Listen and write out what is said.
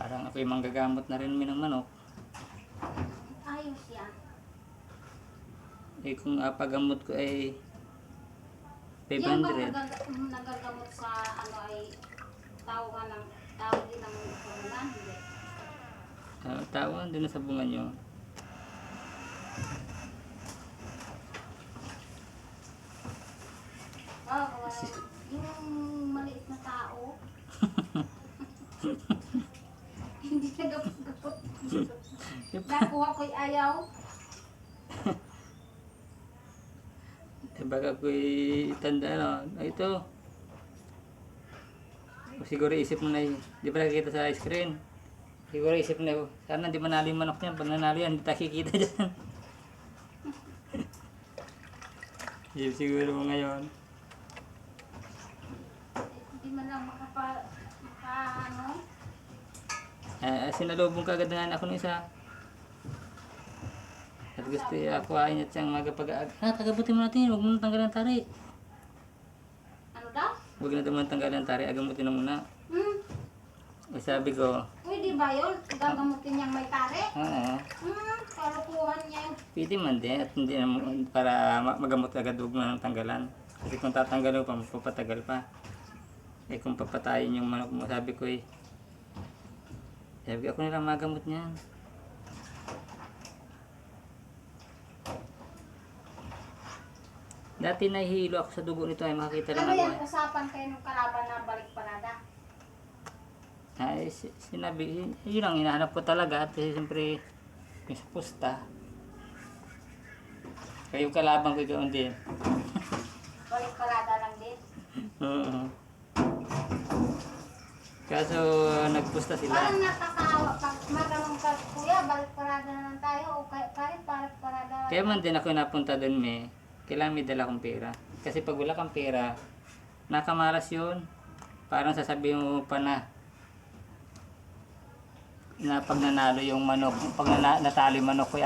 Parang ako'y manggagamot na rin ng manok. Ayos yan. Eh kung pagamot ko ay Yan bang 500. nagagamot sa ano ay tawag din ng pulunan? Hindi. Tawag din sa bunga nyo. Yung maliit na tao. Hindi nagapot. Nakuha ko'y ayaw. Eh baka ako'y tanda ito. Siguro isip mo na di ba nakikita sa screen? Siguro isip na sana di manalo yung manok niyan. Pag nanalo yan, hindi tayo kikita dyan. Isip siguro mo ngayon. Hindi man lang ano. Sinalubong ka agad nga ako ng isa. At gusto ako ayaw niya siyang magapag-aag. Tagabutin mo natin. Huwag mo nang tanggalan ng tari. Ano daw? Huwag na naman tanggalan ng tari. Agamutin na muna. Eh sabi ko, Pwede ba yun? Gagamutin niyang may tari? oo. Kalukuhan niya yun. Pwede man din. At hindi naman para magamot agad huwag mo nang tanggalan. Kasi kung tatanggalan pa, mapapatagal pa. Eh kung papatayin yung manok mo, sabi ko sabi ko ako nilang magamot niyan. Dati nahihilo ako sa dugo nito ay makakita lang Ano ako. yan? Usapan kayo ng kalaban na balik parada? Ay, sinabi, yun ang hinahanap ko talaga at siyempre yung sa pusta. Kayo kalaban ko gawin din. Balik parada lang din? Oo. Kaso nagpusta sila. Parang nakakaawa pag magamang ka, kuya, balik parada na lang tayo o kahit balik parada. Kaya man din ako napunta dun kailangan may dala kong pera. Kasi pag wala kang pera, nakamaras yun. Parang sasabihin mo pa na pag nanalo yung manok, pag natalo yung manok ko,